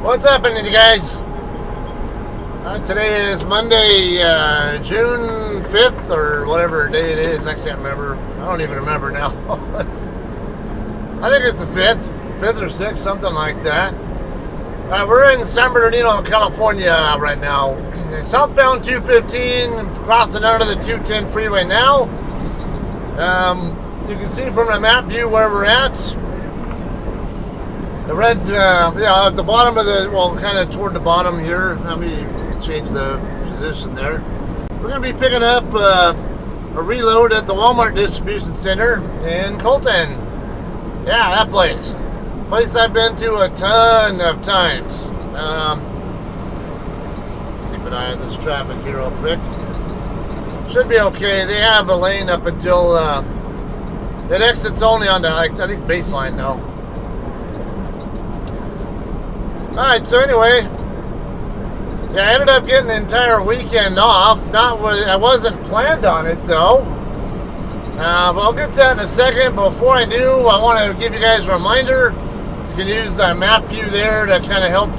What's happening, you guys? Today is Monday, June 5th, or whatever day it is. I can't remember. I don't even remember now. I think it's the 5th or 6th, something like that. We're in San Bernardino, California right now. Southbound 215, crossing under the 210 freeway now. You can see from the map view where we're at. The red, at the bottom of the, well, kind of toward the bottom here. Let me change the position there. We're going to be picking up a reload at the Walmart distribution center in Colton. Yeah, that place. Place I've been to a ton of times. Keep an eye on this traffic here real quick. Should be okay. They have a lane up until it exits only on the, I think, baseline now. Alright, so anyway, yeah, I ended up getting the entire weekend off. I wasn't planned on it though. But I'll get to that in a second. Before I do, I want to give you guys a reminder. You can use the map view there to kind of help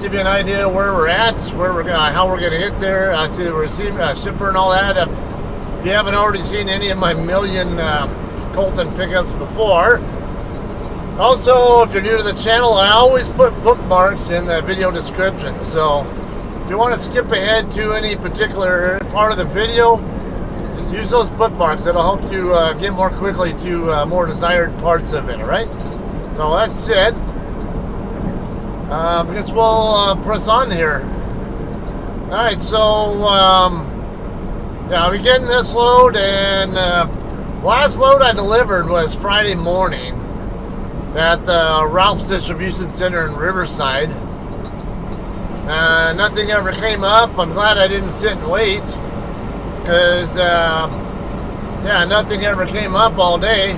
give you an idea where we're at, how we're going to get there to the shipper and all that. If you haven't already seen any of my million Colton pickups before. Also, if you're new to the channel, I always put bookmarks in the video description. So if you want to skip ahead to any particular part of the video, use those bookmarks. It'll help you get more quickly to more desired parts of it, alright? So that's said, I guess we'll press on here. Alright, so we're getting this load, and last load I delivered was Friday morning at the Ralph's Distribution Center in Riverside. Nothing ever came up. I'm glad I didn't sit and wait, because nothing ever came up all day.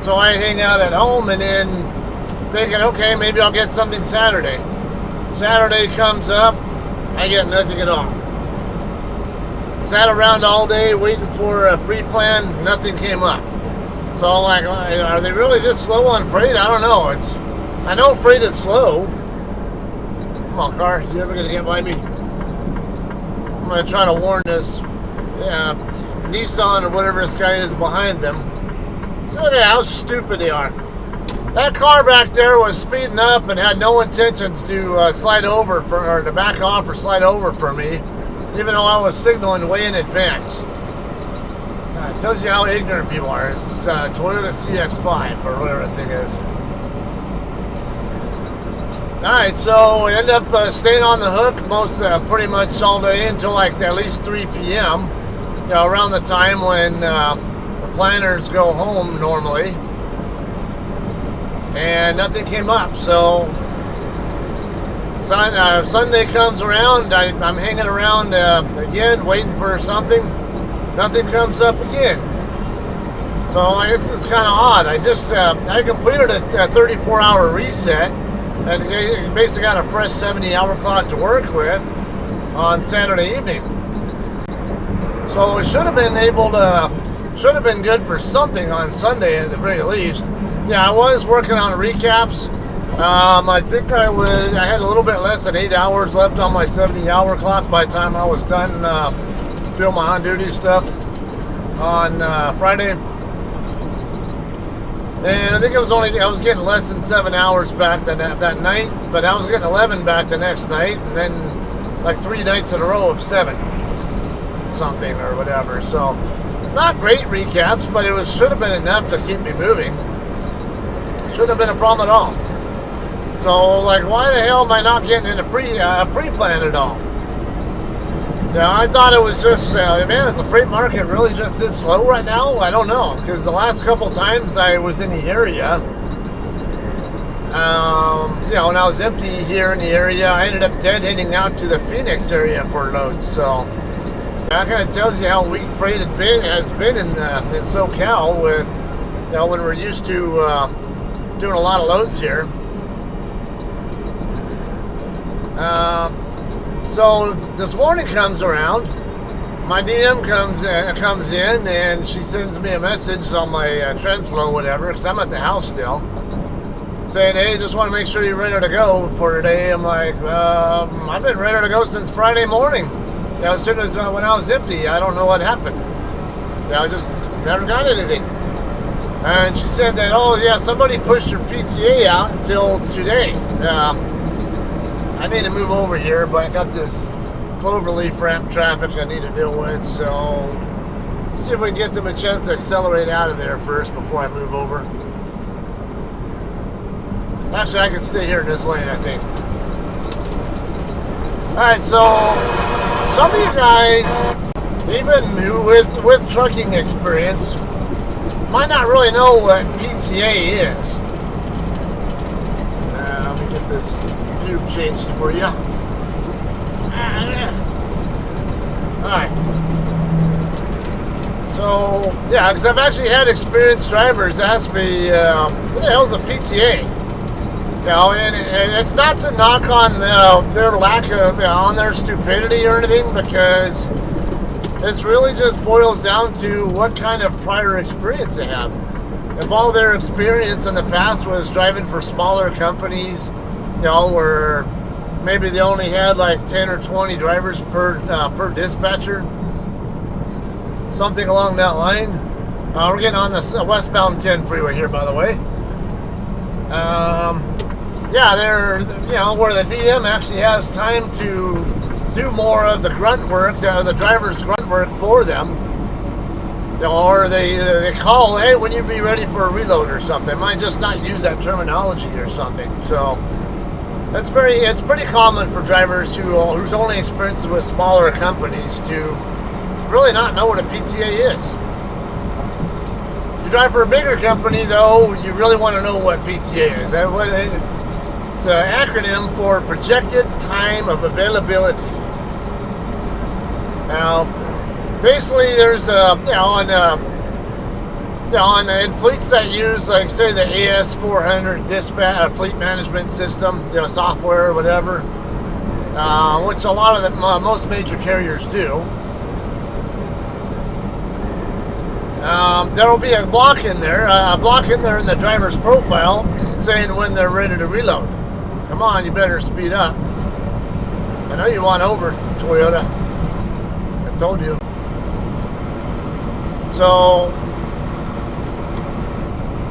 So I hang out at home and then thinking, okay, maybe I'll get something Saturday. Saturday comes up, I get nothing at all. Sat around all day waiting for a pre-plan, nothing came up. So I'm like, are they really this slow on freight? I don't know. I know freight is slow. Come on, car, you ever gonna get by me? I'm gonna try to warn this Nissan or whatever this guy is behind them. So look at how stupid they are. That car back there was speeding up and had no intentions to slide over or to back off or slide over for me, even though I was signaling way in advance. It tells you how ignorant people are. It's Toyota CX-5 or whatever that thing is. Alright, so we end up staying on the hook pretty much all day until like at least 3 p.m. Around the time when the planners go home normally. And nothing came up. So Sunday comes around, I'm hanging around again, waiting for something. Nothing comes up again. So I guess it's kind of odd. I completed a 34-hour reset, and basically got a fresh 70-hour clock to work with on Saturday evening. So it should have been good for something on Sunday at the very least. Yeah, I was working on recaps. I think I had a little bit less than 8 hours left on my 70-hour clock by the time I was done doing my on-duty stuff on Friday. And I think I was getting less than 7 hours back that night, but I was getting 11 back the next night, and then like 3 nights in a row of 7 something or whatever. So not great recaps, but it should have been enough to keep me moving. Shouldn't have been a problem at all. So like, why the hell am I not getting into pre-plan at all? Yeah, I thought it was just, man, is the freight market really just this slow right now? I don't know, because the last couple times I was in the area, and I was empty here in the area, I ended up deadheading out to the Phoenix area for loads. So that kind of tells you how weak freight has been in SoCal with, when we're used to doing a lot of loads here. So this morning comes around, my DM comes in, and she sends me a message on my TransFlow, whatever, because I'm at the house still. saying, hey, just want to make sure you're ready to go for today. I'm like, I've been ready to go since Friday morning. As soon as when I was empty, I don't know what happened. I just never got anything. And she said that, oh yeah, somebody pushed your PTA out until today. I need to move over here, but I got this cloverleaf ramp traffic I need to deal with, so let's see if we can get them a chance to accelerate out of there first before I move over. Actually, I can stay here in this lane, I think. Alright, so some of you guys, even with trucking experience, might not really know what PTA is. Let me get this view changed for you. Alright. So, yeah, because I've actually had experienced drivers ask me, what the hell's a PTA? You know, and it's not to knock on their lack of, on their stupidity or anything, because it's really just boils down to what kind of prior experience they have. If all their experience in the past was driving for smaller companies, where maybe they only had like 10 or 20 drivers per dispatcher, something along that line. We're getting on the westbound 10 freeway here, by the way. Yeah, they're, where the DM actually has time to do more of the grunt work, the driver's grunt work for them. Or they call, hey, when you be ready for a reload or something. Might just not use that terminology or something. So it's pretty common for drivers whose only experience with smaller companies to really not know what a PTA is. If you drive for a bigger company, though, you really want to know what PTA is. It's an acronym for Projected Time of Availability. Now, basically, there's in fleets that use, like, say, the AS400 dispatch fleet management system, software or whatever, which a lot of the most major carriers do. There will be a block in there in the driver's profile saying when they're ready to reload. Come on, you better speed up. I know you want over, Toyota. I told you. So,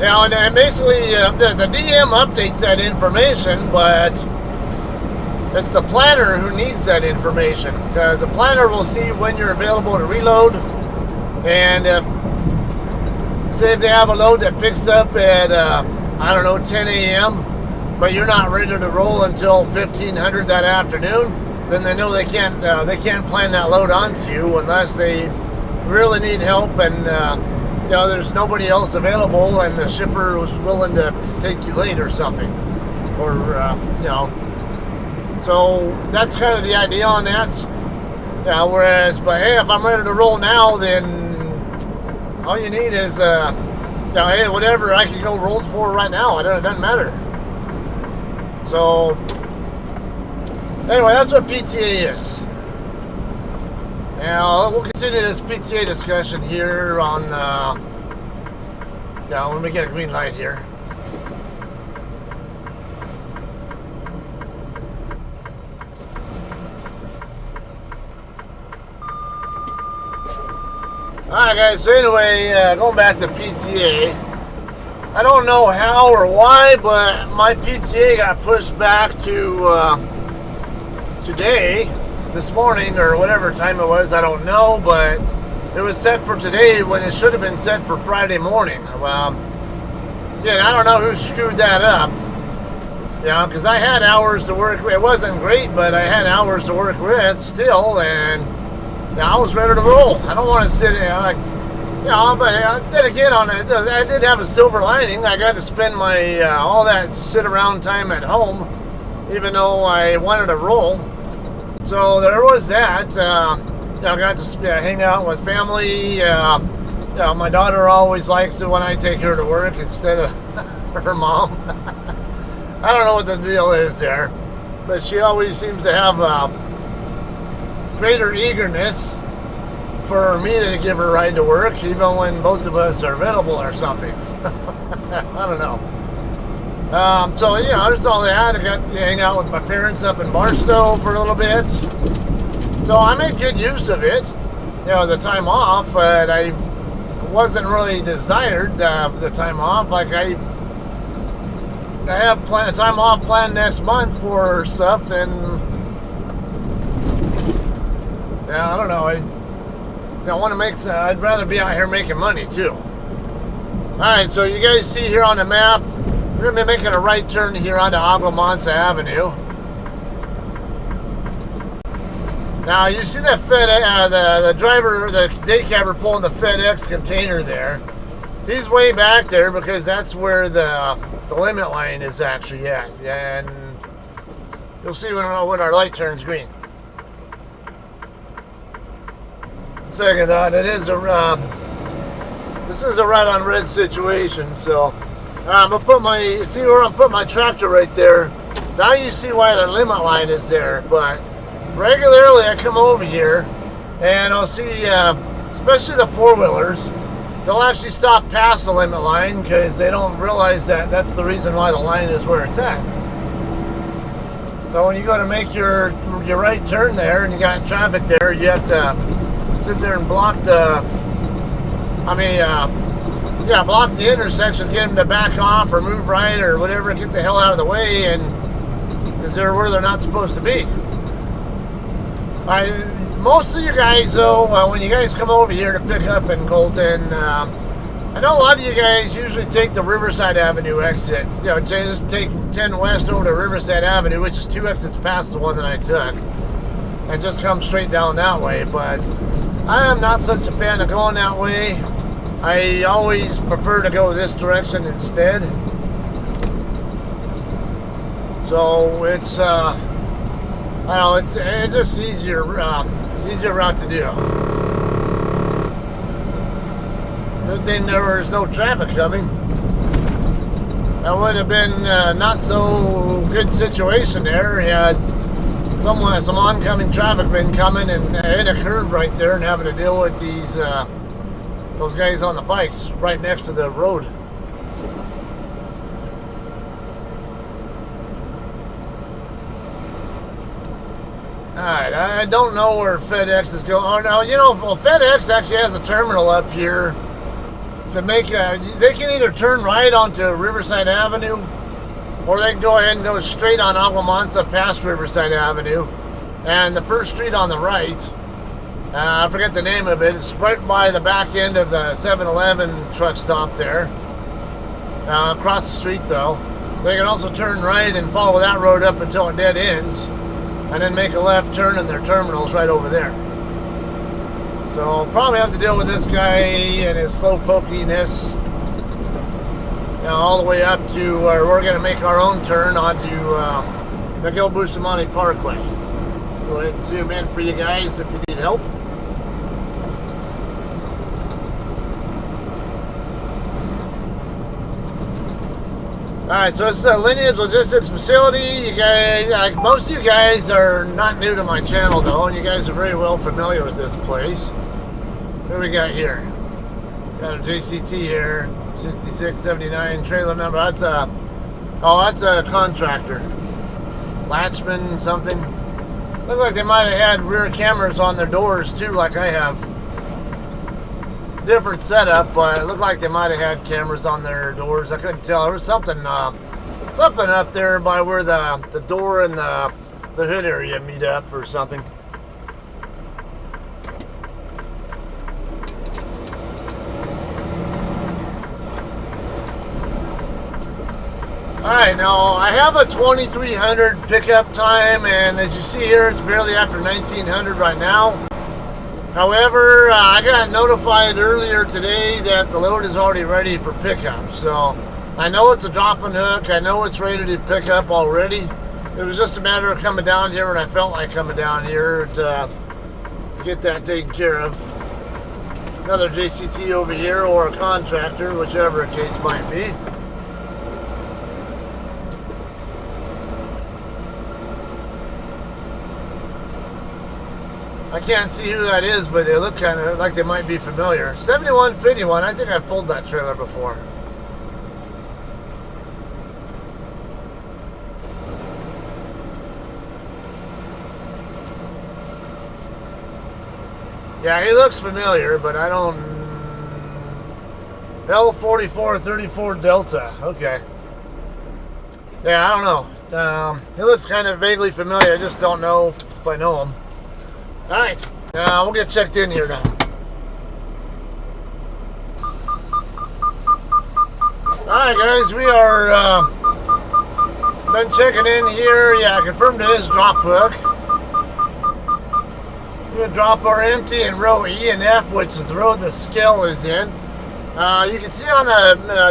and basically the DM updates that information, but it's the planner who needs that information, because the planner will see when you're available to reload. And say if they have a load that picks up at 10 a.m. but you're not ready to roll until 1500 that afternoon, then they know they can't plan that load onto you unless they really need help, and there's nobody else available, and the shipper was willing to take you late or something, or So that's kind of the idea on that. Whereas, but hey, if I'm ready to roll now, then all you need is hey, whatever I can go roll for right now. It doesn't matter. So anyway, that's what PTA is. Now we'll continue this PTA discussion here on when we get a green light here. Alright guys, so anyway, going back to PTA, I don't know how or why, but my PTA got pushed back to today, this morning, or whatever time it was, I don't know, but it was set for today when it should have been set for Friday morning. Well, yeah, I don't know who screwed that up, because I had hours to work. It wasn't great, but I had hours to work with still, and I was ready to roll. I don't want to sit but then again, I did have a silver lining. I got to spend my all that sit around time at home, even though I wanted to roll. So there was that. I got to hang out with family. My daughter always likes it when I take her to work instead of her mom. I don't know what the deal is there, but she always seems to have greater eagerness for me to give her a ride to work, even when both of us are available or something. I don't know. So, you know, that's all they had. I got to hang out with my parents up in Barstow for a little bit. So I made good use of it, you know, the time off, but I wasn't really desired the time off. Like I have time off planned next month for stuff, and yeah, I don't know. I want to make. I'd rather be out here making money too. All right, so you guys see here on the map, we're gonna be making a right turn here onto Agua Avenue. Now you see that the driver, the day cabber pulling the FedEx container there. He's way back there because that's where the limit line is actually at, and you'll see when our light turns green. Second thought, it is this is a right on red situation, so I'm gonna see where I'm putting my tractor right there. Now you see why the limit line is there, but regularly I come over here and I'll see, especially the four-wheelers, they'll actually stop past the limit line because they don't realize that that's the reason why the line is where it's at. So when you go to make your right turn there and you got traffic there, you have to sit there and block block the intersection, get them to back off or move right or whatever, get the hell out of the way, and because they're where they're not supposed to be. Most of you guys, though, when you guys come over here to pick up in Colton, I know a lot of you guys usually take the Riverside Avenue exit. You know, just take 10 West over to Riverside Avenue, which is 2 exits past the one that I took, and just come straight down that way. But I am not such a fan of going that way. I always prefer to go this direction instead. So it's I don't know, it's just easier route to do. Good thing there was no traffic coming. That would have been not so good situation there. You had some oncoming traffic been coming and hit a curve right there and having to deal with those guys on the bikes right next to the road. Alright, I don't know where FedEx is going. Oh no, you know, well, FedEx actually has a terminal up here to make they can either turn right onto Riverside Avenue, or they can go ahead and go straight on Agua past Riverside Avenue. And the first street on the right, I forget the name of it, it's right by the back end of the 7-Eleven truck stop there. Across the street though. They can also turn right and follow that road up until it dead ends, and then make a left turn, and their terminal's right over there. So probably have to deal with this guy and his slow pokiness, you know, all the way up to where we're going to make our own turn onto Miguel Bustamante Parkway. Go ahead and zoom in for you guys if you need help. Alright, so it's a Lineage Logistics Facility. You guys, like most of you guys are not new to my channel though, and you guys are very well familiar with this place. What do we got here? Got a JCT here, 6679 trailer number. That's a contractor. Latchman something. Looks like they might have had rear cameras on their doors too, like I have. Different setup, but it looked like they might have had cameras on their doors. I couldn't tell. There was something up there by where the door and the hood area meet up or something. Alright, now I have a 2300 pickup time, and as you see here, it's barely after 1900 right now. However, I got notified earlier today that the load is already ready for pickup. So I know it's a drop-in hook. I know it's ready to pick up already. It was just a matter of coming down here when I felt like coming down here to get that taken care of. Another JCT over here, or a contractor, whichever the case might be. I can't see who that is, but they look kind of like they might be familiar. 7151, I think I've pulled that trailer before. Yeah, he looks familiar, but I don't... L4434 Delta. Okay. Yeah, I don't know. He looks kind of vaguely familiar. I just don't know if I know him. Alright. We'll get checked in here now. Alright, guys. We are done checking in here. Yeah, I confirmed it is drop hook. We're going to drop our empty in row E and F, which is the road the scale is in. You can see on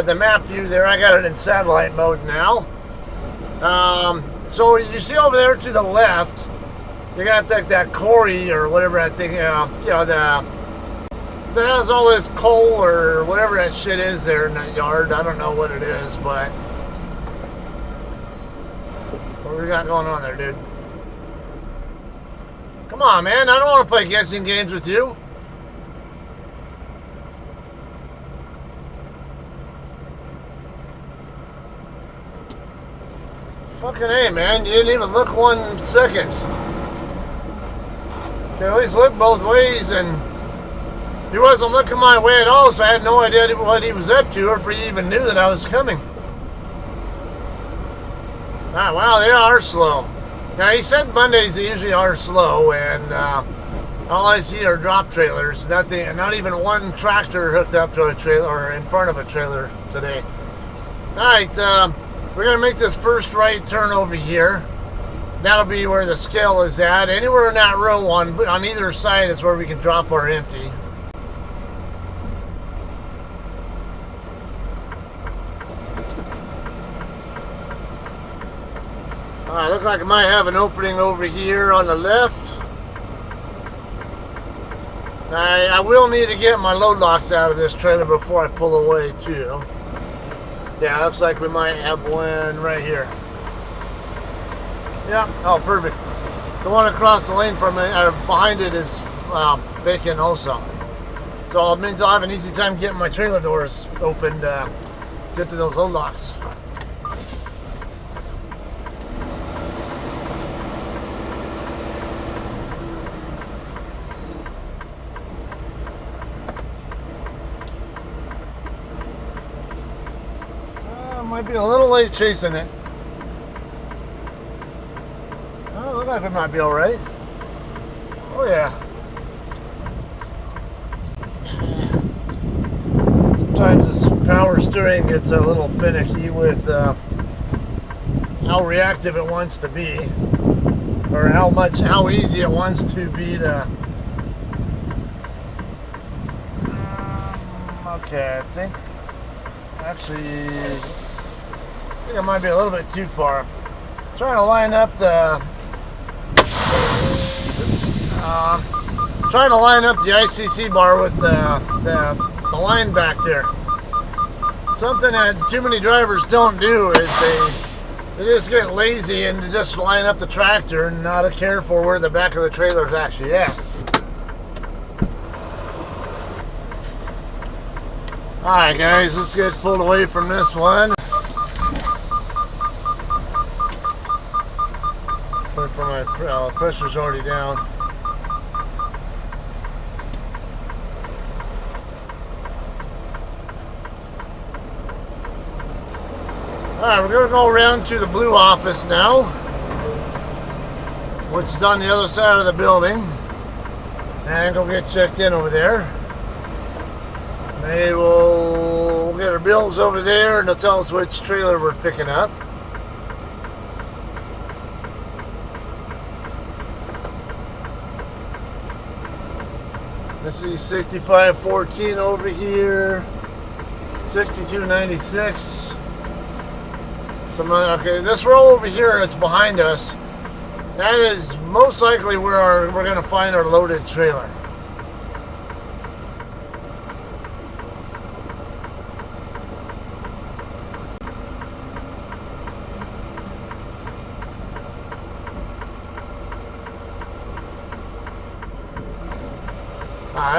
the map view there, I got it in satellite mode now. So you see over there to the left, you got that quarry or whatever that thing, you know, that has all this coal or whatever that shit is there in that yard. I don't know what it is, but what we got going on there, dude? Come on, man. I don't want to play guessing games with you. Fucking A, man. You didn't even look 1 second. You at least look both ways, and he wasn't looking my way at all, so I had no idea what he was up to or if he even knew that I was coming. Ah, wow, they are slow. Now, he said Mondays they usually are slow, and all I see are drop trailers. Nothing, not even one tractor hooked up to a trailer or in front of a trailer today. Alright, we're going to make this first right turn over here. That'll be where the scale is at. Anywhere in that row on either side is where we can drop our empty. Looks like I might have an opening over here on the left. I will need to get my load locks out of this trailer before I pull away too. Yeah, looks like we might have one right here. Yeah, oh perfect. The one across the lane from it, behind it is vacant also. So it means I'll have an easy time getting my trailer doors opened, get to those load locks. Might be a little late chasing it. Oh, looks like it might be alright. Oh yeah. Sometimes this power steering gets a little finicky with how reactive it wants to be, or how easy it wants to be to. Okay, I think actually. I think it might be a little bit too far. I'm trying to line up the ICC bar with the line back there. Something that too many drivers don't do is they just get lazy and just line up the tractor and not care for where the back of the trailer is actually at. Alright guys, let's get pulled away from this one. For my pressure's already down. Alright, we're going to go around to the blue office now, which is on the other side of the building, and go get checked in over there. Maybe we'll get our bills over there and they'll tell us which trailer we're picking up. Let's see, 6514 over here, 6296. Okay, this row over here that's behind us, that is most likely where we're going to find our loaded trailer.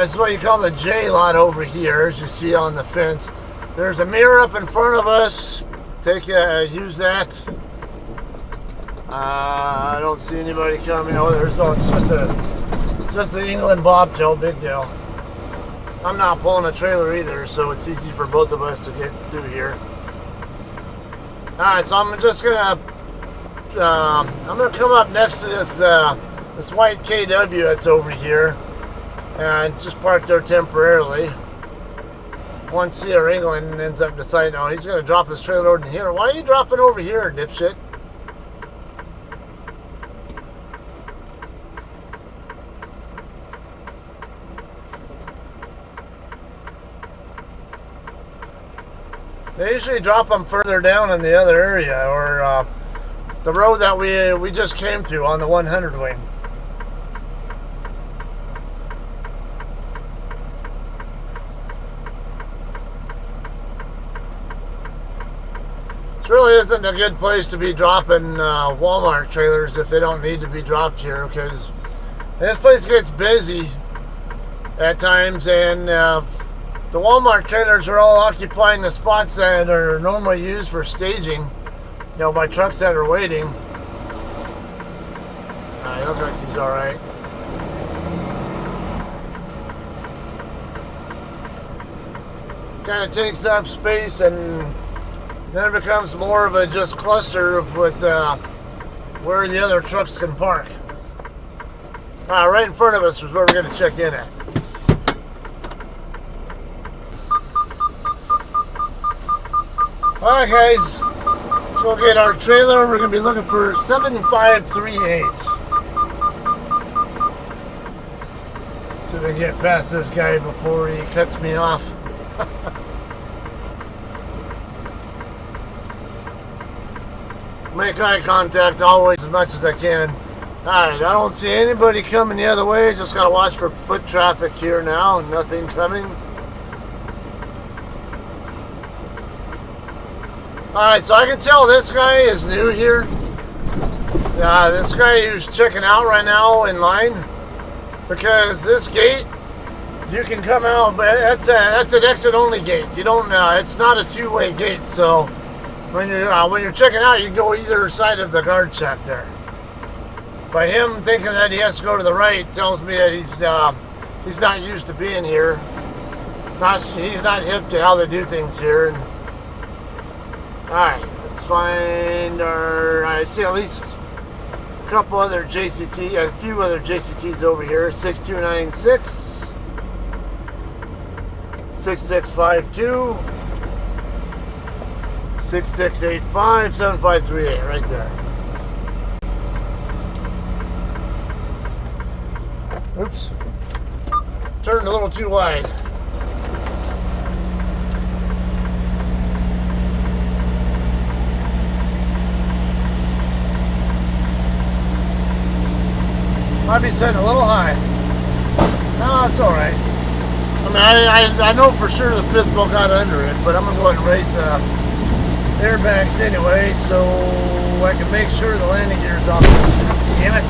This is what you call the J lot over here, as you see on the fence. There's a mirror up in front of us. Use that. I don't see anybody coming. Oh, it's just Just the England Bobtail, big deal. I'm not pulling a trailer either, so it's easy for both of us to get through here. Alright, so I'm just gonna come up next to this white KW that's over here and just park there temporarily. Once CR England ends up deciding, oh, he's gonna drop his trailer over here. Why are you dropping over here, dipshit? They usually drop them further down in the other area, or the road that we just came through on the 100 wing. This really isn't a good place to be dropping Walmart trailers if they don't need to be dropped here, because this place gets busy at times, and the Walmart trailers are all occupying the spots that are normally used for staging, you know, by trucks that are waiting. He looks like he's alright. Kind of takes up space, and then it becomes more of a just cluster with where the other trucks can park. Right in front of us is where we're going to check in at. Alright guys, let's go get our trailer. We're going to be looking for 7538. See if we can get past this guy before he cuts me off. Make eye contact always as much as I can. Alright, I don't see anybody coming the other way. Just got to watch for foot traffic here now. Nothing coming. Alright, so I can tell this guy is new here. This guy who's checking out right now in line, because this gate, you can come out, but that's an exit only gate. You don't, it's not a two-way gate, so when you're checking out, you can go either side of the guard shack there. By him thinking that he has to go to the right tells me that he's not used to being here. He's not hip to how they do things here. Alright, let's find our... I see at least a couple other JCT, a few other JCTs over here. 6296, 6652, 6685, 7538, right there. Oops. Turned a little too wide. Might be setting a little high. No, it's alright. I mean, I know for sure the fifth bolt got under it, but I'm going to go ahead and raise airbags anyway, so I can make sure the landing gear's off. Damn it.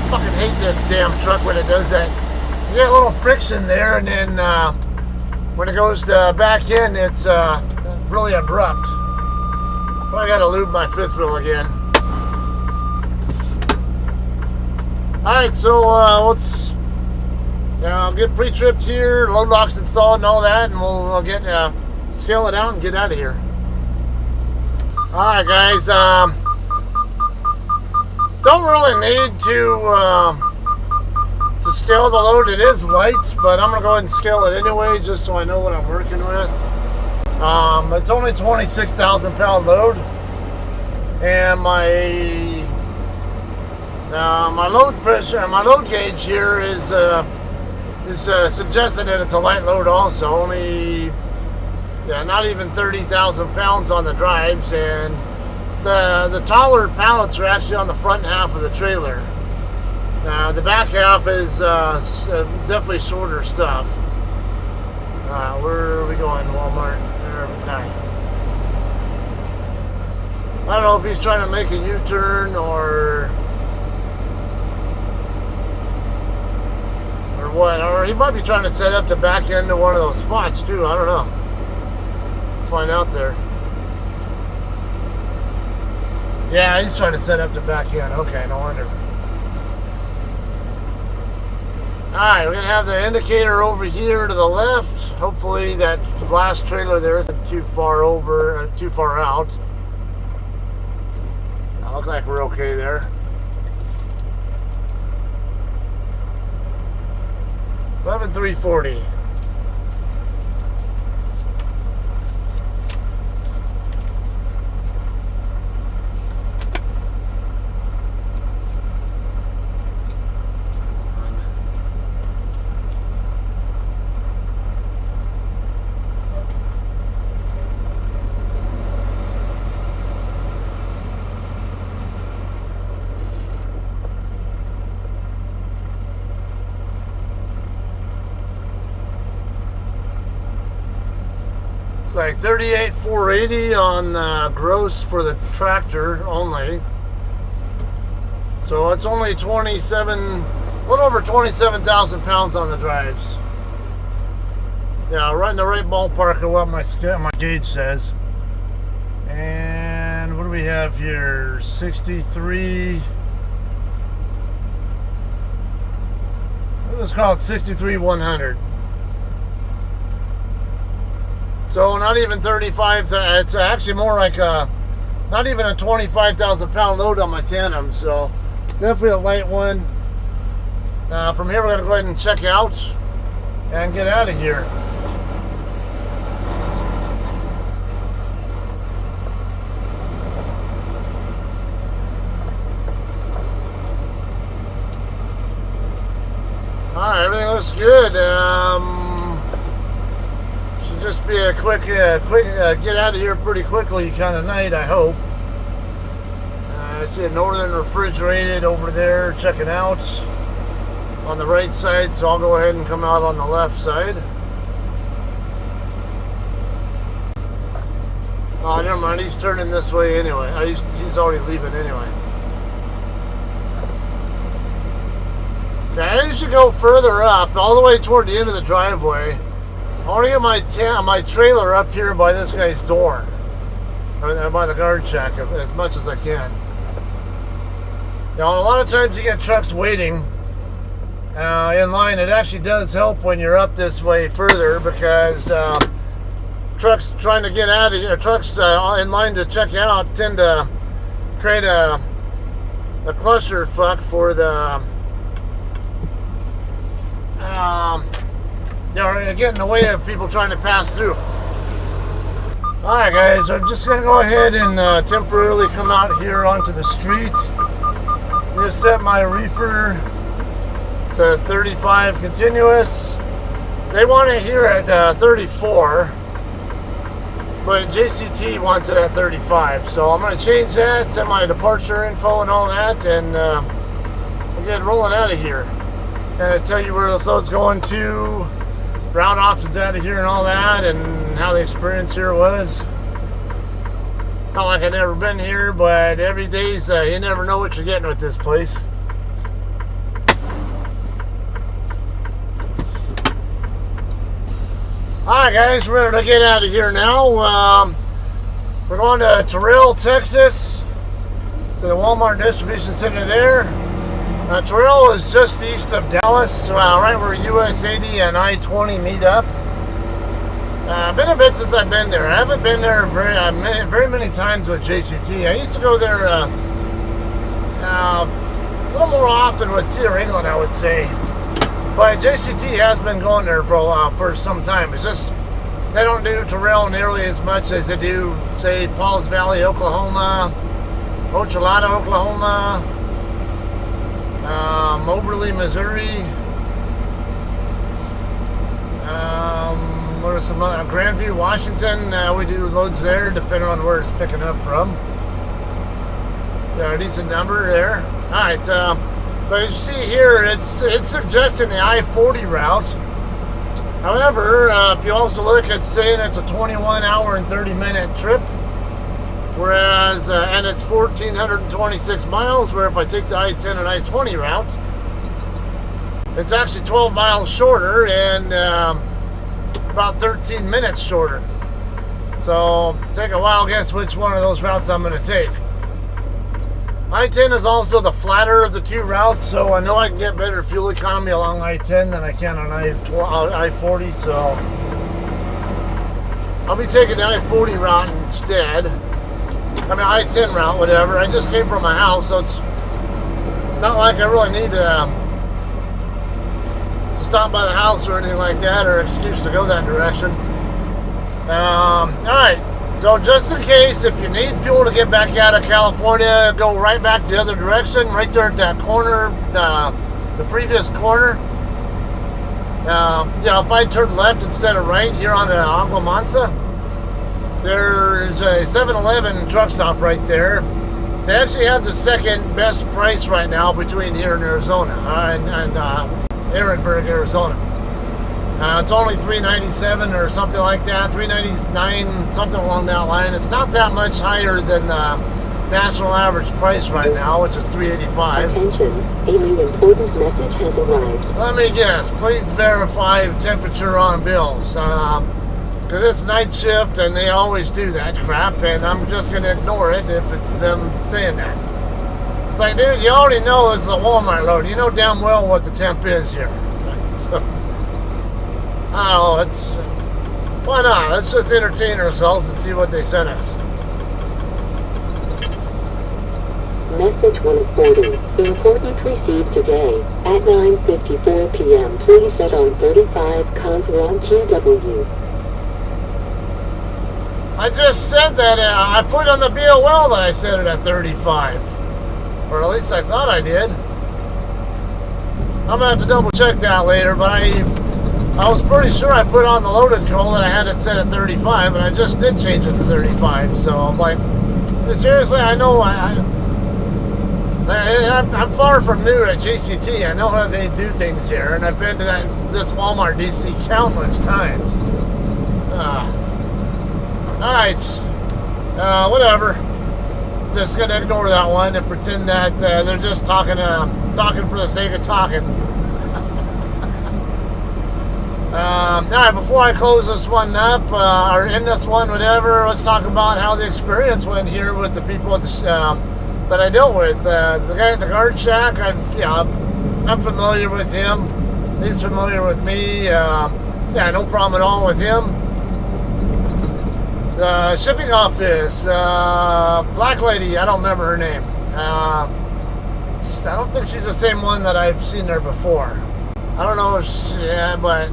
I fucking hate this damn truck when it does that. You get a little friction there, and then when it goes to back in, it's really abrupt. But I got to lube my fifth wheel again. Alright, so let's get pre-tripped here, load locks installed and all that, and we'll get scale it out and get out of here. Alright guys, don't really need to scale the load. It is light, but I'm going to go ahead and scale it anyway just so I know what I'm working with. It's only 26,000 pound load, and my load pressure, my load gauge here is suggesting that it's a light load also. Only, not even 30,000 pounds on the drives, and the taller pallets are actually on the front half of the trailer. The back half is definitely shorter stuff. Where are we going, Walmart? I don't know if he's trying to make a U-turn or what, or he might be trying to set up to back into one of those spots too. I don't know. Find out there. Yeah, he's trying to set up to back in. Okay, no wonder. Alright, we're going to have the indicator over here to the left. Hopefully that glass trailer there isn't too far over, too far out. I look like we're okay there. 11,340. Like 38,480 on gross for the tractor only. So it's only 27, a little over 27,000 pounds on the drives. Yeah, right in the right ballpark of what my gauge says. And what do we have here? 63. Let's call it 63,100. So not even 35, it's actually more like not even a 25,000 pound load on my tandem, so definitely a light one. From here we're going to go ahead and check out and get out of here. Alright, everything looks good. Just be a quick get out of here pretty quickly kind of night, I hope. I see a Northern Refrigerated over there checking out on the right side, so I'll go ahead and come out on the left side. Oh, never mind, he's turning this way anyway. He's already leaving anyway. Okay, I usually go further up, all the way toward the end of the driveway. I want to get my trailer up here by this guy's door, or by the guard shack, as much as I can. Now, a lot of times you get trucks waiting in line. It actually does help when you're up this way further, because trucks trying to get out of here, trucks in line to check out, tend to create a clusterfuck for the get in the way of people trying to pass through. Alright guys, I'm just going to go ahead and temporarily come out here onto the street. Just set my reefer to 35 continuous. They want it here at 34, but JCT wants it at 35. So I'm going to change that, set my departure info and all that, and we'll get rolling out of here. Kind of tell you where this load's going to, route options out of here and all that, and how the experience here was. Not like I've never been here, but every day's you never know what you're getting with this place. Alright guys, we're ready to get out of here now. We're going to Terrell, Texas, to the Walmart distribution center there. Terrell is just east of Dallas, right where US 80 and I-20 meet up. Been a bit since I've been there. I haven't been there very many times with JCT. I used to go there a little more often with Cedar England, I would say. But JCT has been going there for some time. It's just they don't do Terrell nearly as much as they do, say, Pauls Valley, Oklahoma, Ochalata, Oklahoma, Moberly, Missouri. What are some other? Grandview, Washington. We do loads there, depending on where it's picking up from. Yeah, a decent number there. All right, but as you see here, it's suggesting the I-40 route. However, if you also look, it's saying it's a 21-hour and 30-minute trip. Whereas, and it's 1,426 miles, where if I take the I-10 and I-20 route, it's actually 12 miles shorter and about 13 minutes shorter. So, take a wild guess which one of those routes I'm going to take. I-10 is also the flatter of the two routes, so I know I can get better fuel economy along I-10 than I can on I-40, so I'll be taking the I-40 route instead. I mean, I-10 route, whatever. I just came from my house, so it's not like I really need to stop by the house or anything like that, or excuse to go that direction. Alright, so just in case, if you need fuel to get back out of California, go right back the other direction, right there at that corner, the previous corner. If I turn left instead of right here on Agua Mansa, there's a 7-Eleven truck stop right there. They actually have the second best price right now between here and Arizona, and Ehrenberg, Arizona. It's only $3.97 or something like that, $3.99, something along that line. It's not that much higher than the national average price right now, which is $3.85. Attention, a new important message has arrived. Let me guess, please verify temperature on bills. Because it's night shift and they always do that crap, and I'm just going to ignore it if it's them saying that. It's like, dude, you already know this is a Walmart load. You know damn well what the temp is here. So, I don't know, why not? Let's just entertain ourselves and see what they sent us. Message 140. Important received today at 9:54 p.m. Please set on 35 contour on TW. I just said that, I put on the BOL that I set it at 35. Or at least I thought I did. I'm going to have to double check that later, but I was pretty sure I put on the loaded coal that I had it set at 35, and I just did change it to 35. So I'm like, seriously, I know I'm far from new at GCT. I know how they do things here, and I've been to this Walmart DC countless times. Alright, whatever. Just gonna ignore that one and pretend that they're just talking for the sake of talking. Alright, before I close this one up, or end this one, whatever, let's talk about how the experience went here with the people at the that I dealt with. The guy at the guard shack, I'm familiar with him. He's familiar with me. No problem at all with him. The shipping office, black lady, I don't remember her name. I don't think she's the same one that I've seen there before. I don't know if but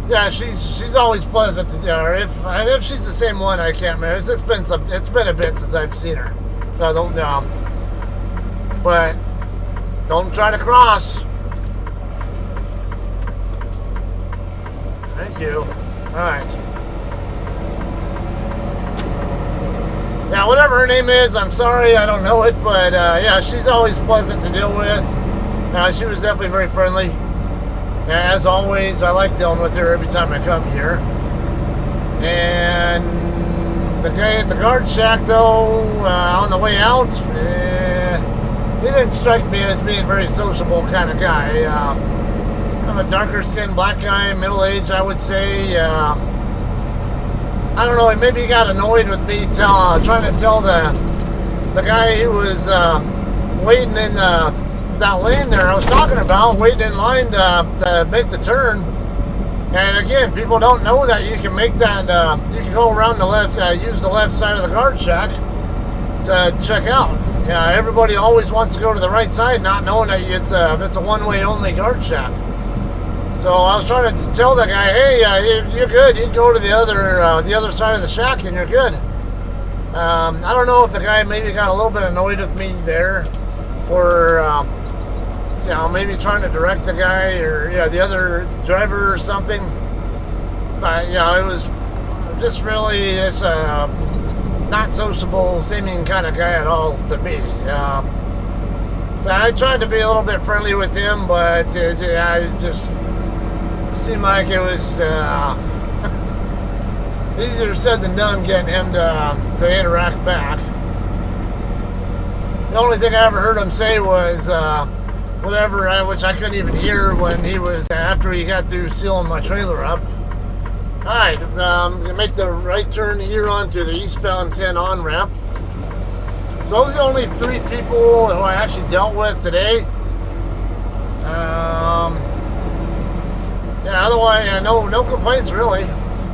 yeah, she's always pleasant to do. Or if she's the same one, I can't remember. It's been a bit since I've seen her, so I don't know. But don't try to cross. Thank you. All right. Yeah, whatever her name is, I'm sorry, I don't know it, but yeah, she's always pleasant to deal with. She was definitely very friendly. As always, I like dealing with her every time I come here. And the guy at the guard shack, though, on the way out, he didn't strike me as being a very sociable kind of guy. I'm a darker skinned black guy, middle age, I would say. I don't know, maybe he got annoyed with me trying to tell the guy who was waiting in that lane there I was talking about, waiting in line to make the turn. And again, people don't know that you can make that, you can go around the left, use the left side of the guard shack to check out. Yeah, everybody always wants to go to the right side, not knowing that it's a one-way only guard shack. So I was trying to tell the guy, hey, you're good. You can go to the other side of the shack and you're good. I don't know if the guy maybe got a little bit annoyed with me there for, maybe trying to direct the guy or the other driver or something. But it was just really not sociable seeming kind of guy at all to me. So I tried to be a little bit friendly with him, but it just seemed like it was easier said than done getting him to interact back. The only thing I ever heard him say was whatever, which I couldn't even hear when he was after he got through sealing my trailer up. Alright, I'm going to make the right turn here onto the eastbound 10 on-ramp. So those are the only 3 people who I actually dealt with today. Yeah, otherwise, no complaints really.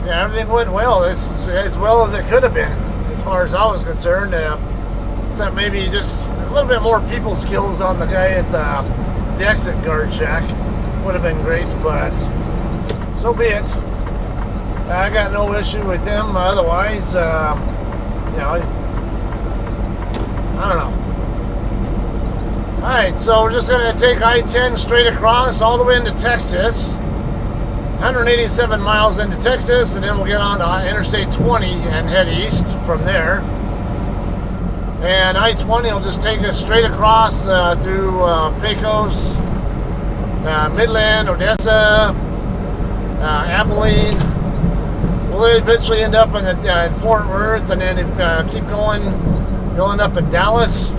Yeah, everything went well, as well as it could have been, as far as I was concerned. Except maybe just a little bit more people skills on the guy at the exit guard shack. Would have been great, but so be it. I got no issue with him otherwise. You know, I don't know. Alright, so we're just going to take I-10 straight across all the way into Texas. 187 miles into Texas, and then we'll get on to Interstate 20 and head east from there. And I-20 will just take us straight across through Pecos, Midland, Odessa, Abilene. We'll eventually end up in Fort Worth, and then keep going up in Dallas.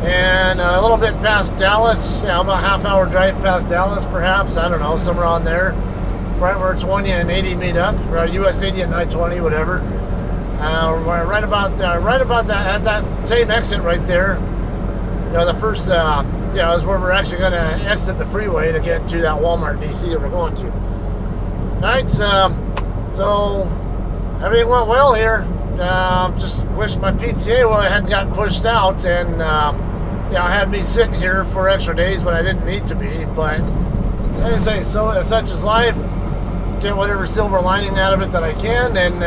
And a little bit past Dallas, about a half-hour drive past Dallas, perhaps. I don't know, somewhere on there. Right where 20 and 80 meet up, right, US 80 and I-20, whatever. Right about that, at that same exit right there. The first, is where we're actually going to exit the freeway to get to that Walmart DC that we're going to. All right, so everything went well here. Just wish my PTA hadn't gotten pushed out, and had me sitting here for extra days when I didn't need to be. But like I say, so such is life. Get whatever silver lining out of it that I can, and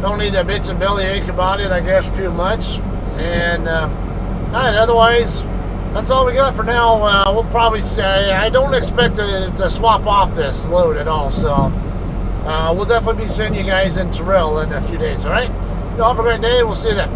don't need to bitch and bellyache about it, I guess, too much. And alright, otherwise, that's all we got for now. We'll probably say I don't expect to swap off this load at all, so we'll definitely be sending you guys in Terrell in a few days. All right, you all have a great day. We'll see you then.